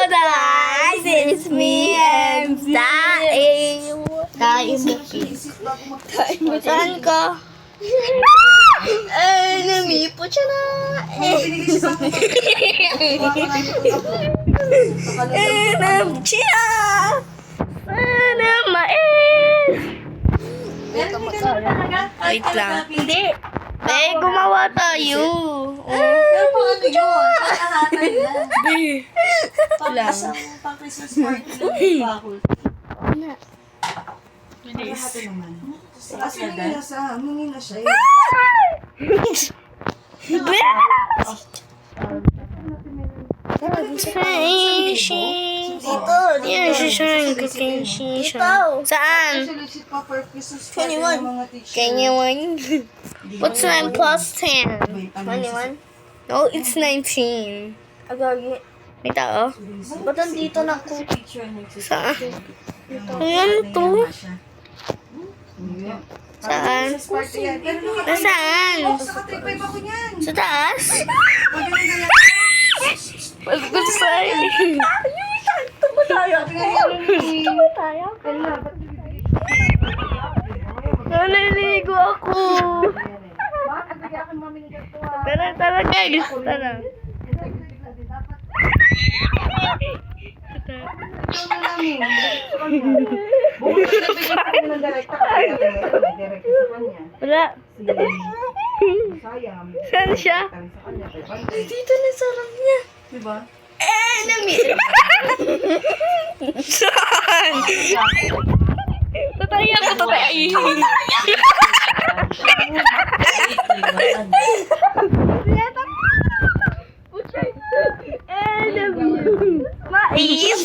guys, it's me and Tae. Tae mo. Saan ka? Namipo siya na. Namchiya. Sana mais. Wait lang. Hindi. Gumawa tayo. Pero pang ano yun? Pangahatan yan. Lang. Pang Christmas party lang pa ako. Bilis. Kasi mungin na siya. Dito. Yan, siya cooking shisha. Saan? Legit pa for Christmas party ng mga teacher. Kanya 1. What's 9 plus 10? 21? No, it's 19. Agagi. May tao? Ba't nandito na ako? Saan? Ayan to. Saan? Nasaan? Nakatripay pa ko niyan. Sa taas? Pagkusay. Tumo tayo. Naliligo ako. Tara guys. Tara. Wala. Saan siya? Dito na sa harap niya. Diba? Namira. Saan? Tatay ako, tatay. Mais.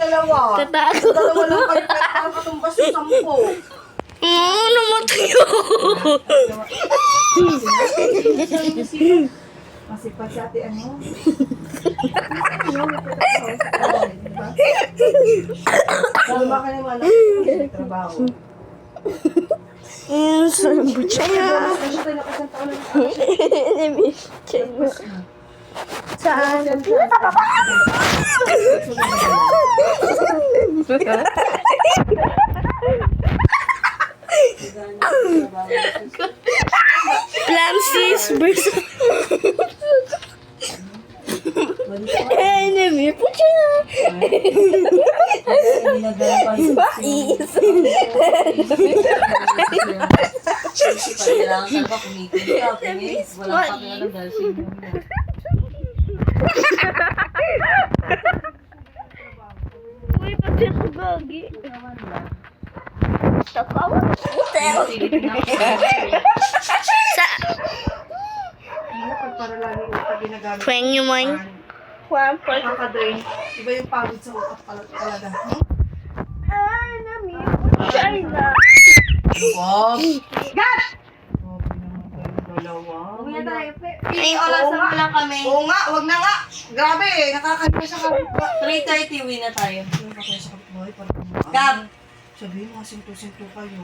Dalawa. Tatakot. Dalawa lang kayo para katumbas yung 10. Namatay ako. Masipag sa ate ano? Tama ka naman ang trabaho. Saan ba siya? Kasi tayo nakasang taon na Namiss siya na. Saan? Plansis versus enemy po siya. Mais. Kailangan ka kumitin ka. Wala pa kaya dahil sa inyo. Uy, pati ako gagi. Takawa. Sa Para lagi pag ginagamit. Pweng yung man. Nakaka-drain. Iba yung pagod sa utak talaga. Enemy po siya na. Wow! Gat! Dalawa. Ay, oras na lang kami. Oo nga, wag na nga. Grabe, nakakalimutan sa kapit. 3:30 uwi na tayo. Gab! Sabihin mo, sinto-sinto kayo.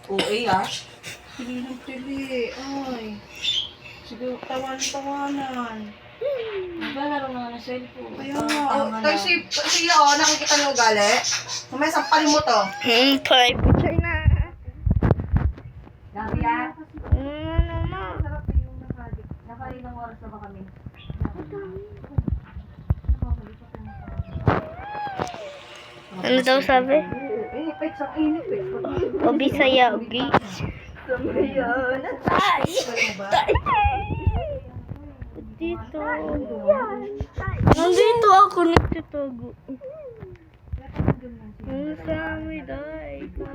Uwi ah. Pili ng pili. Ay. Sige, tawanan. Diba laro na nga ng cellphone? Kaya nga. Tayo si nakikita niyo ugali. Mamaya sampalin mo to. Pwede po siya na. Gabi ah. Sarap yung nakadik. Nakailang oras na ba kami? Ano daw sabi? Inipit sa inipit. O Bisaya, okay? Dito. Nandito ako nagtatago. Ang sami dahil ka.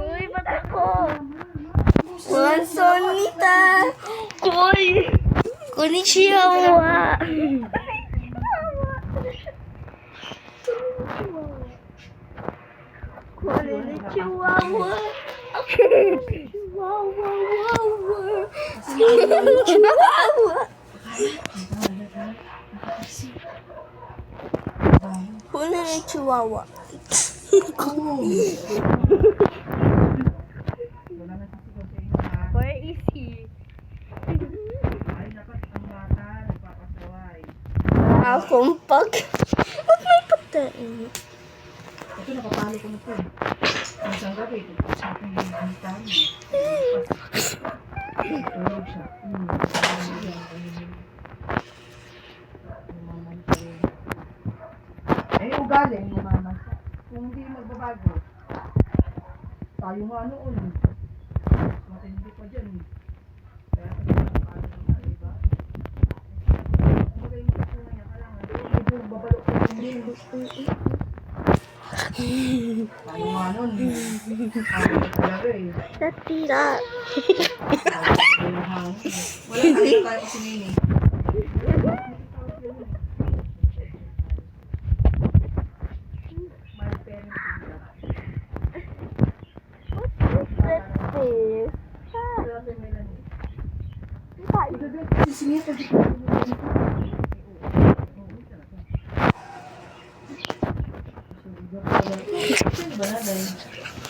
Uy, ba't ako? Wansonita. Uy. Konnichiwa. Konnichiwa. Wow. Huli na yung chihuahua. Where is he? Ay, dapat ang bata, nagpapasaway. Akong pag... Ba't may pagkain? Ito, nakapalo ko na ito. Ang isang gabi, ito sa aking hintay. Tulog siya. Eh, ugali, mama. Kung hindi magbabago, tayo nga noon. Matindi pa dyan. Kaya ito nakapalo na, diba? Magaling ko na niya, kailangan. Medyo babalo ko hindi. Tayo nga nun. Ayaw ko talaga eh. Tatira. Wala tayo tayo si Nini.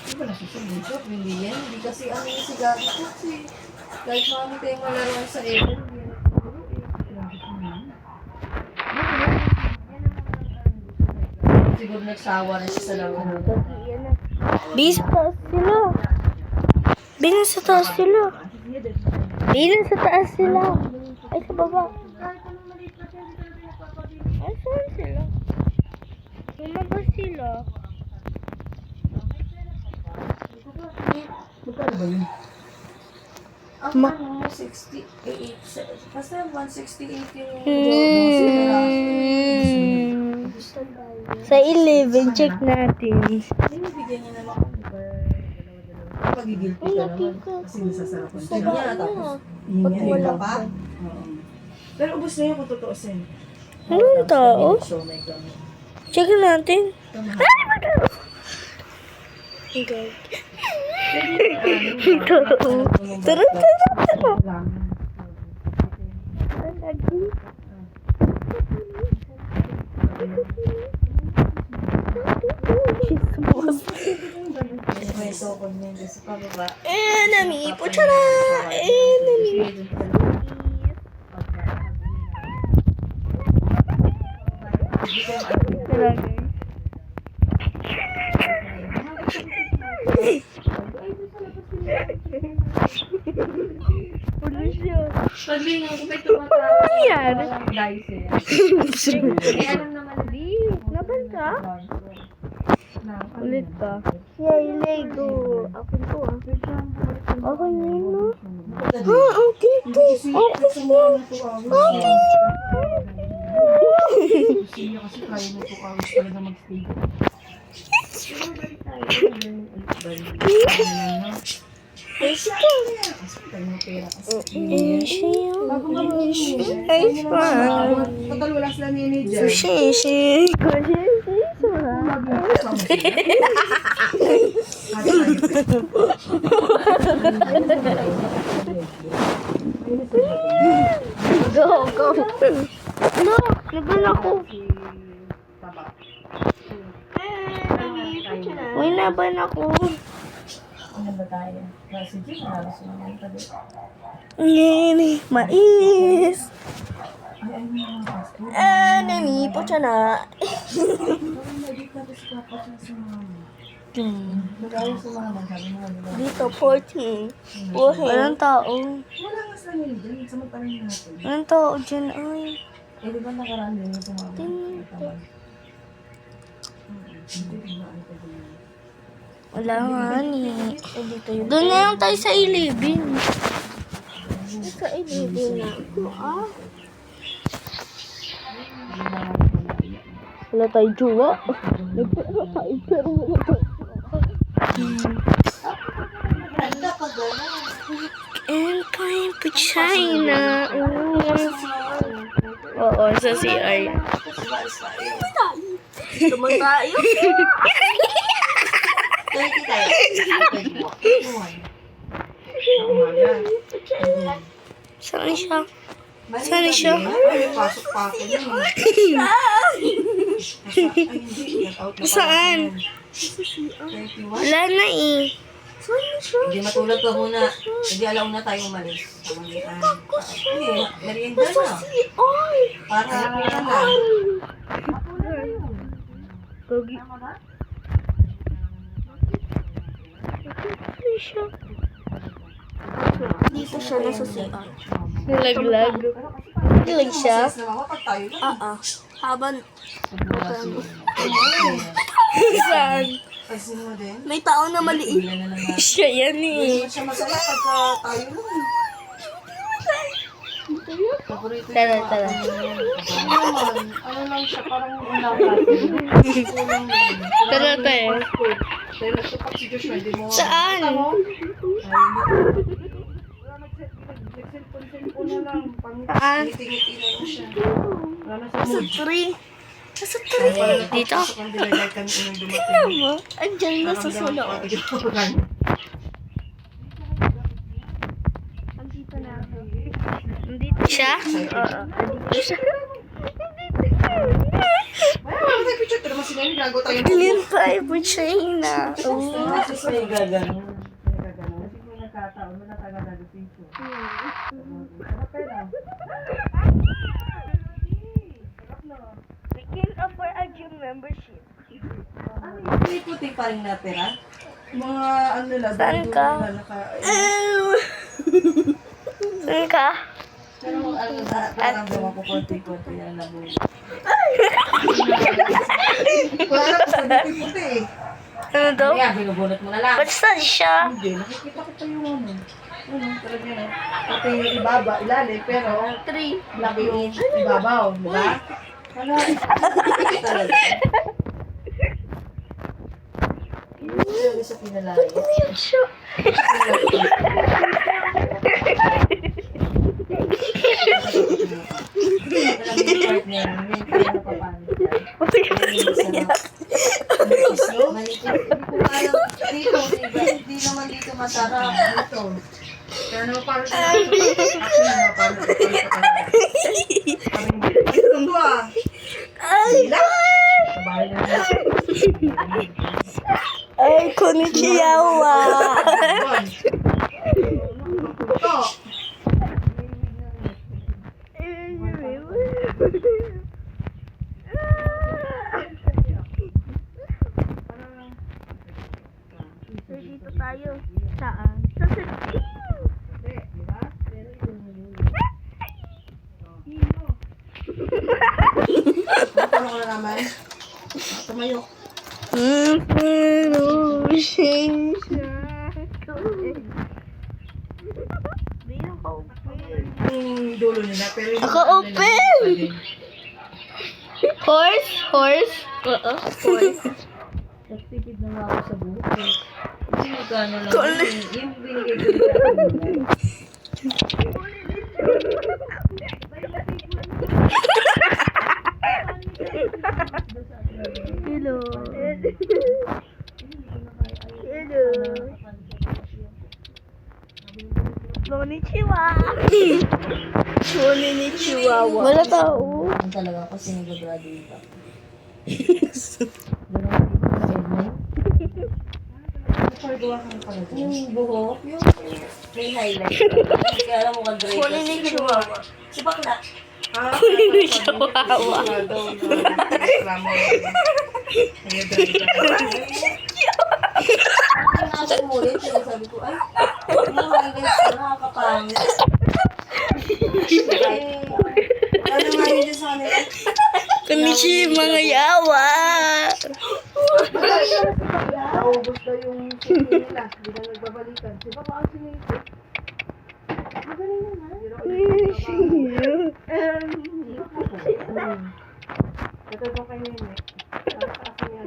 Di ba nasusunod? Hindi yan. Hindi kasi ano yung sigari kasi kahit marami tayong malaruan sa ipon, hindi yan natuturo eh. Siguro nagsawa na siya sa laro. Bis sa taas sila. Bilang sa taas sila. Bilang sa taas sila. Ay, sa baba. Ay, saan sila? Lumabas sila. Magkano ba yun? Ang ano, 68. Kasi 168 yung Sa 11, check natin. Bigyan niya naman ako. Pagigilty ka naman. Kasi nasasarapan siya. Tapos, hihingi ka pa. Pero ubos na yun kung tutuusin. Anong tao? So, may gamit. Check natin. Ay, magkano? Tara. Enemy, puchara! Enemy. Paglingan ko may tumatawa. Ano yan? Dice eh. Eh, alam naman. Di, nabanta? Ulit ka. Yay, Lego. Akin to ah. Akin yun no? Ha, akin to. Akin yun. Akin yun. Kasi kaya mo ito kawis talaga mag-stay. Let's go. Ay, fun. Total wala sila Nini dyan. Sushi. Go, go. No, laban ako. Uy, laban ako. Ano ba tayo? Kasi dyan, halos naman tayo. Nini, mais. Enemy, pucha na. Dito, 14. Walang tao. Wala nga sila Nini dyan. Samantalang natin. Walang tao dyan, ay. Eh, di ba nakaraan din yung sumama? Wala nga ni. Doon na lang tayo sa 11. Sa 11 na. Ah. Wala tayo jowa. Nagpera tayo pero wala tayo. And time for China. Oo, sa CR. Tuman tayo. Kaya tayo. Umaga. Saan siya? Mali Saan ba siya? din? Ay, pasok pa ako yun. Ay, hindi. Out na Saan? pala. 21? Wala na eh. Hindi matulog ka muna. Hindi alaw na tayo umalis. Hindi, merienda na. Para na. Gogi. Dito siya nasa CR. Nalaglag. Nalaglag siya? Kapag tayo lang. Habang Saan? saan? Kasi mo din. May tao na maliit. Bila na lang natin. Siya yan Hindi eh. naman siya masaya pagka tayo lang. Paborito yung Tara, mga tara. ano yan. Naman, ano lang siya, parang unaw natin. Kulang yun. Tara, tayo. Dahil nagtupak si Joshua, hindi mo... Saan? Kita mo? Ay, wala, nag-cellphone na lang. Saan? Ngiti-ngiti na lang siya. Wala na sa Nasa mood. 3. Nasa Kaya pala 3. Dito? napapasok ang dilagay kami unang dumating. Tama. Andyan na sa Naramdaman solo. ko agad yung pagkain. Andito na. Andito siya? Oo. Andito siya. Wala tayo picture. Pero mas sila yung gago tayo. Tingin tayo po siya na. Kasi may gagano. May gagano. Kasi kung nagkataon, wala tayo nagpicture. We can offer a gym membership. May puti pa rin na pera. Mga ano lang. Saan ka? Saan ka? Pero ano na, parang gawa ko konti-konti yan na buhay. Wala na sa puti-puti eh. Ano daw? Kaya binubunot mo na lang. Ba't saan siya? Hindi, nakikita ko pa yung ano. Ano, talaga na. Pati yung ibaba, ilalim, pero 3. laki yung ibabaw, di ba? Wala, talaga. Hindi sa pinalayo. Yan siya. Partner, may kaya pa paano dyan. Manikis. Hindi ko alam dito, hindi naman dito masarap dito. Kaya naman parang actually naman parang ito ah. Ay! Sabay na lang. Ay, konnichiwa! Ito. Dito tayo. Saan? Sa September. Ano ko na naman? Tumayo. Pero siya. Di ako open. Yung dulo nila, pero yung Ako ano nila, open! pa din. Horse? Horse? Oo, horse. Nagtipid na nga ako sa buhok. Kasi magkano lang. Kung- Yung binigay ko nila. Hello. Hello. Konnichiwa. Konnichiwa. Wala tao. Ang talaga ako sinagagraduate ako. Napagawa ka na pala doon. Yung buhok, yung may highlight. Kaya alam mo ka Drake. Konnichiwa. Si Bakla. Konnichiwa. Ako mo rin, sabi ko, ay, yung highlight ko, nakakapangit. Ano nga yun dyan sa kanila? Konnichiwa mga yawa. Naubos na yung singin nila. Hindi na nagbabalikan. Di ba baka singin ko? Magaling naman. Ito ba kayo yun eh? Kasi yan.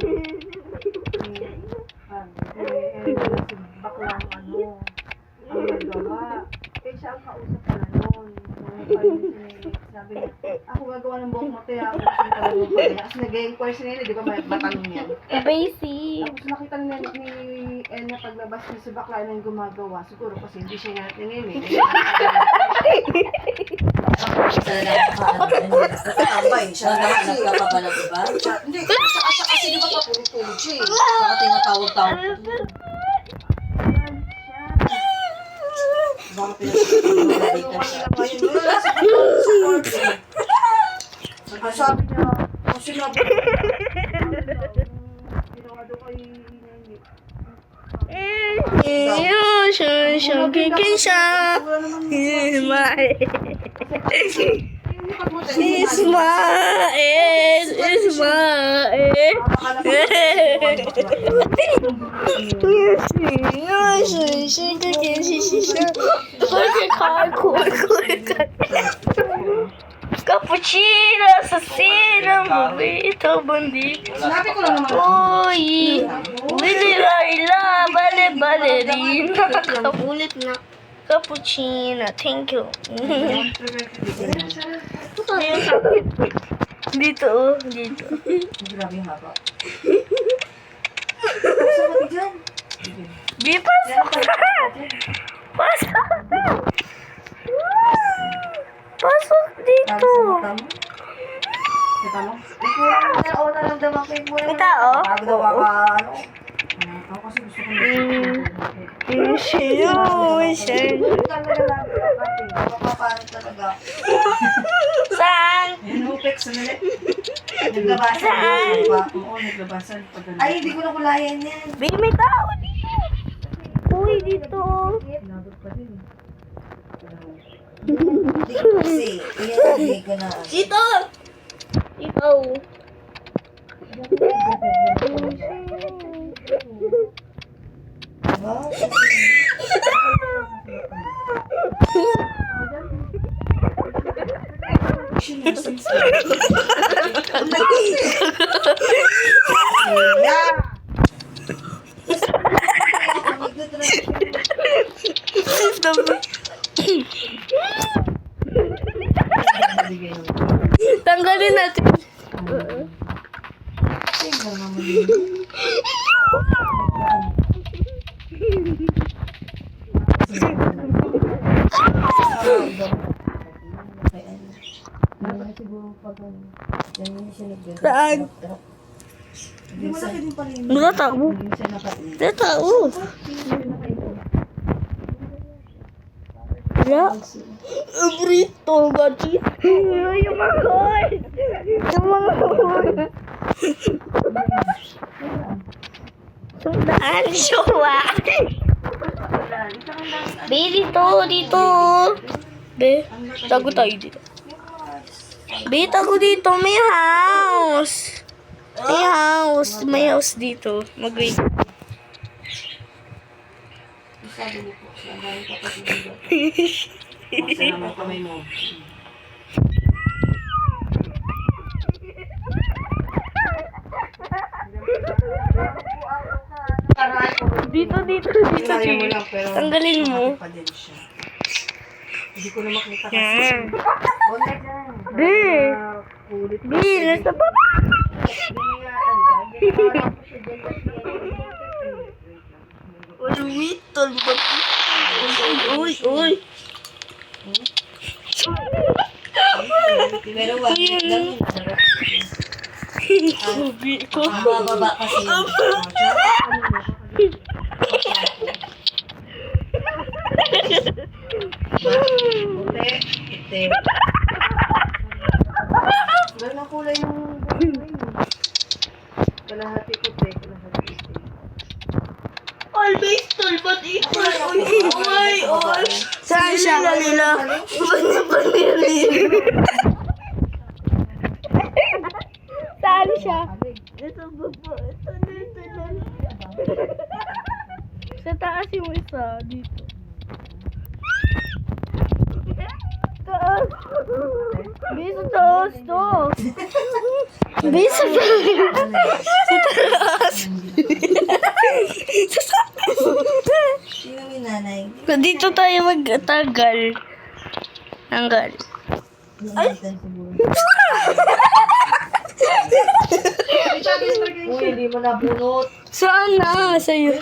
Si baklang ano. Ang nagawa. Kaya siya ang kausap na nun. Kung paano Sabi niya, ako gagawa ng buhok mo, te, ako gusto talaga mo pala. Kasi nag-inquire si Nene, di ba matanong yan? Basic. Tapos nakita ni Elna paglabas ni si Bakla na yung gumagawa. Siguro kasi hindi siya natingin eh. Nakatambay siya. Nagkapapala, diba? Hindi, siya kasi di ba papulog-tulog siya eh. Saka tinatawag-tawag. Baka pinag-tawag siya. Sabi niya, kasi sinabi ginawa daw kay Nene. Cappuccino, assassino, burrito, bandito. Sinabi ko lang naman. Uy, Willy Laila, ballerina. Ulit na. Cappuccino, thank you. Dito, oh, dito. Grabe yung haba. Di, pasok ka. Pasok. Pasok dito. Kita mo? Ikaw na naramdaman ko yung mura. May tao? Pagod ako ka, ano? Ako kasi gusto ko Papaano talaga. Saan? Inupex na nila. Naglabasan. Oo, naglabasan. Ay, hindi ko na kulayan yan. Babe, may tao dito. Uy, dito. Inabot pa din. Hindi ko kasi. Iyan, ko na. Dito. Ikaw. Diba? Tanggalin natin. Saan? Hindi mo laki din pala yun. Mga tao. Mga tao. Wala. Brito, gachi. Yung mga horse. Yung mga horse. Sundaan, showa. Be, dito. Be, tago tayo dito. Be, tago dito. May house. May house dito. Mag-wait. Sabi niyo po, siya dahil kapatid dito. Basta naman kamay mo. Dito. Kaya mo lang, pero Tanggalin mo. pa din siya. Hindi ko na makita kasi. Yan. Wala dyan. Be, Kulit. Be, nasa baba. Uy. Pero wag lang. Ubi ko. Bababa kasi. Puti. Ganun ang kulay yung buhay mo. Kalahati puti, kalahati itim. Always tulpat equal. Uy. Saan siya? Nila. Saan siya? Ito baba. Ito lang. Sa taas yung isa. Dito. Taas. Bisa taas to. Bisa taas. Sino yung nanay? Dito tayo magtagal. Tanggal. Ay! Uy, hindi mo nabunot. Saan na? Sa'yo.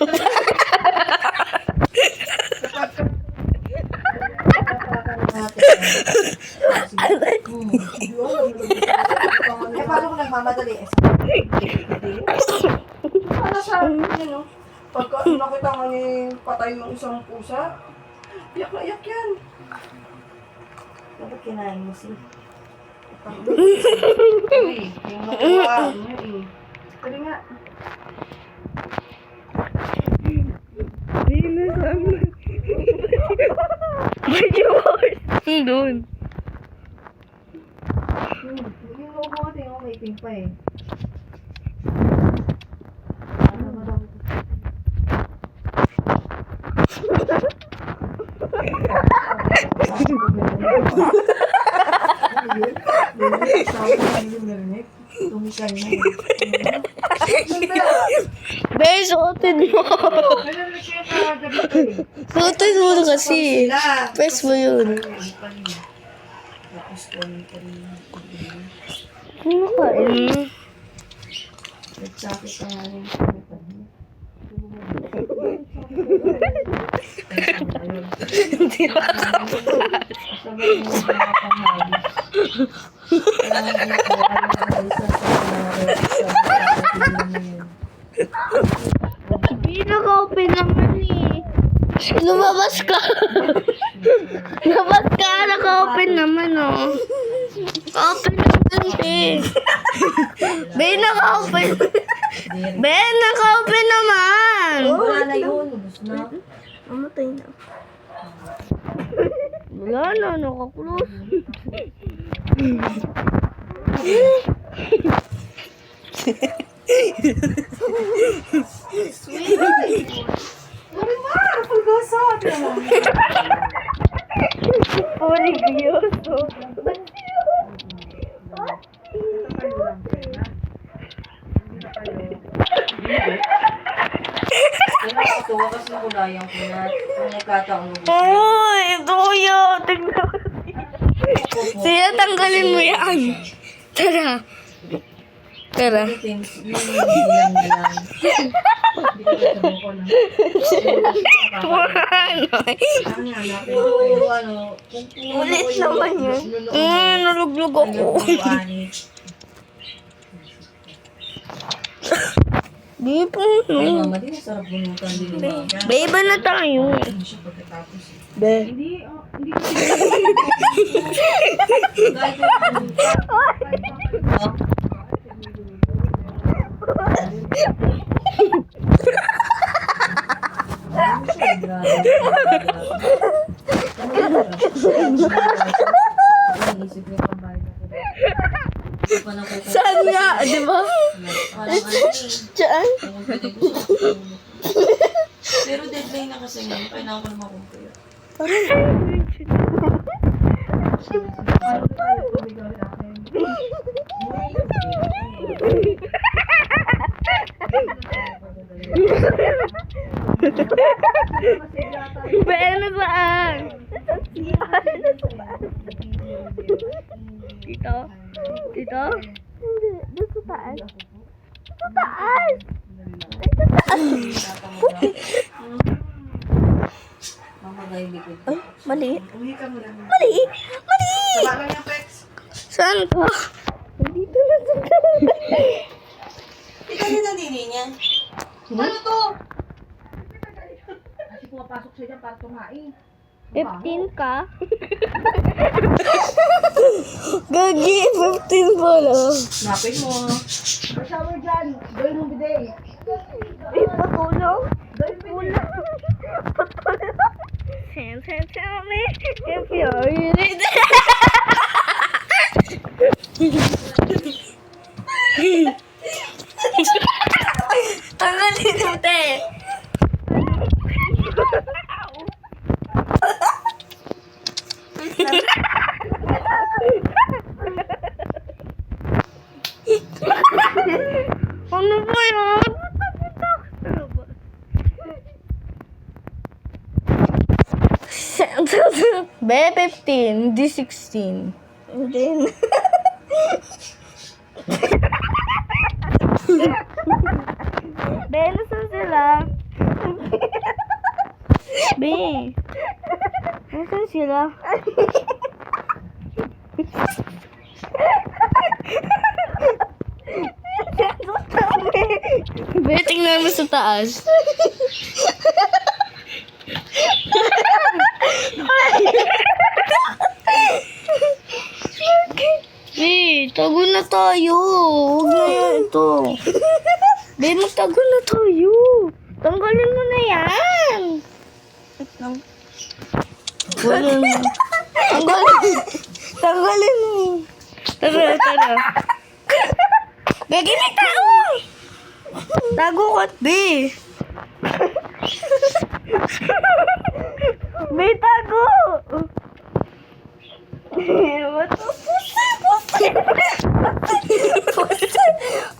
Eh, paano kung nagmamadali? Para sa akin, no? Pagka nakita nga ni patay ng isang pusa, iyak na iyak yan. Bakit kinain mo siya? Uy, yung nakuha. Kali nga. Medyo doon. Yung logo ko tingin ko may pink pa eh. Tumikan na eh. Be, suotin mo. Suotin mo na kasi. Press mo yun. Ano ka eh? Nagsabi ka nga rin. Hindi ba? Sabay mo mga panghalis. Kailangan mo ko ayaw na isa Hindi naka-open naman eh. Lumabas ka. Lumabas ka, naka-open naman oh. Open naman eh. Be, naka-open. Be, naka-open naman. Wala na yun. Ubus na. Mamatay na. Wala na, naka-close. Marimar, pagkasat. Origyoso. Nakakatuwa kasi kulayang ko na. Kung nagkataon mo. Uy, Doya, tignan mo. Siya, tanggalin mo yan. Tara. Tara. Things, yun yung bilang na lang. Puro ano. Ulit naman yun. Naluglog ako. Di po, Ay, no. mama, di masarap bunutan din yung mga. Be, iba na tayo. Hindi siya pagkatapos. Be. Hindi Kahit yung Saan nga, di ba? Diyan. Pero deadline na kasi ngayon, kailangan ko na makumpira. Be, ano saan? Dito? Dito? Hindi, doon sa taas. Sa taas! Ay, sa taas! Mamagay likod. Ay, mali. Uwi ka muna. Mali! Mali! Tama lang yung pex. Saan ka? Dito na sa taas. Ikaw din ang dini niya. Ano to? Kasi pumapasok siya dyan para tumain. 15 ka? Gagi, 15 pala. Napin mo. May shower dyan. Gawin mong bidet. Ay, patulong. Patulong. Patulong. Tell me if you're in it. Tanggalin mo, te. Ano ba yun? Be, 15, di 16. Hindi na. Be, nasan sila? Be, nasan sila? Be, tingnan mo sa taas. Be, tago na tayo. Huwag na yan ito. Be, magtago na tayo. Tanggalin mo na yan. Tanggalin mo. Tanggalin mo. Tara. Be, gini tago. Tago ka, Be. Be, tago.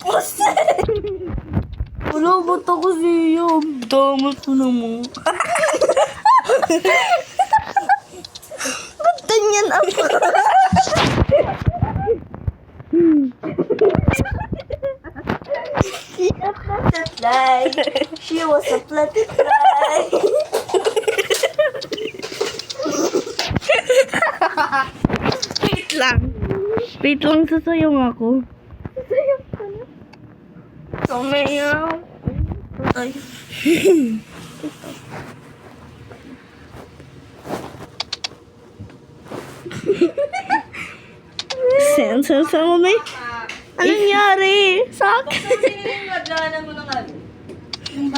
Pusa. Wala, ba't ako siya? Damat mo naman. Ba't ganyan ako? She a butterfly. She was a butterfly. Wait lang, sasayong ako. Sasayong ka na? Sumayaw. Ay. Sense mo, may? Anong nangyari? Sa akin? Nagdaanan mo ng ano? Yung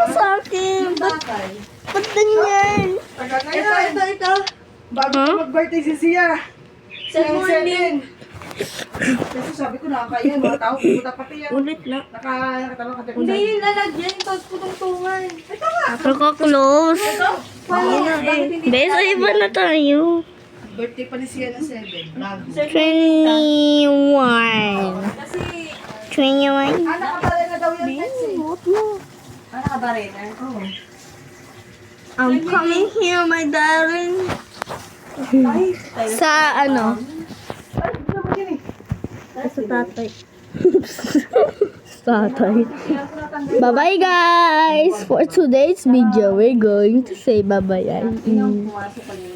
Sa akin? Ba't ganyan? Ito. Bago mag-birthday si Sia. Good morning. Kasi sabi ko nakakaya, mga tao, pumunta pati yan. Ulit na. Nakatalong ka Hindi yung lalagyan, tapos putong-tungan. Nakaka-close. Paano na eh? Bes, iba na tayo. Birthday pa ni Sia na 7. Bago. 21. Kasi, 21. Nakabalay na daw yan, Tetsi. nakabarena. Oo. I'm coming here, my darling. Sa ano? Sa tatay. Tatay. Bye-bye, guys. For today's video, we're going to say bye-bye. Pumasok pa nila.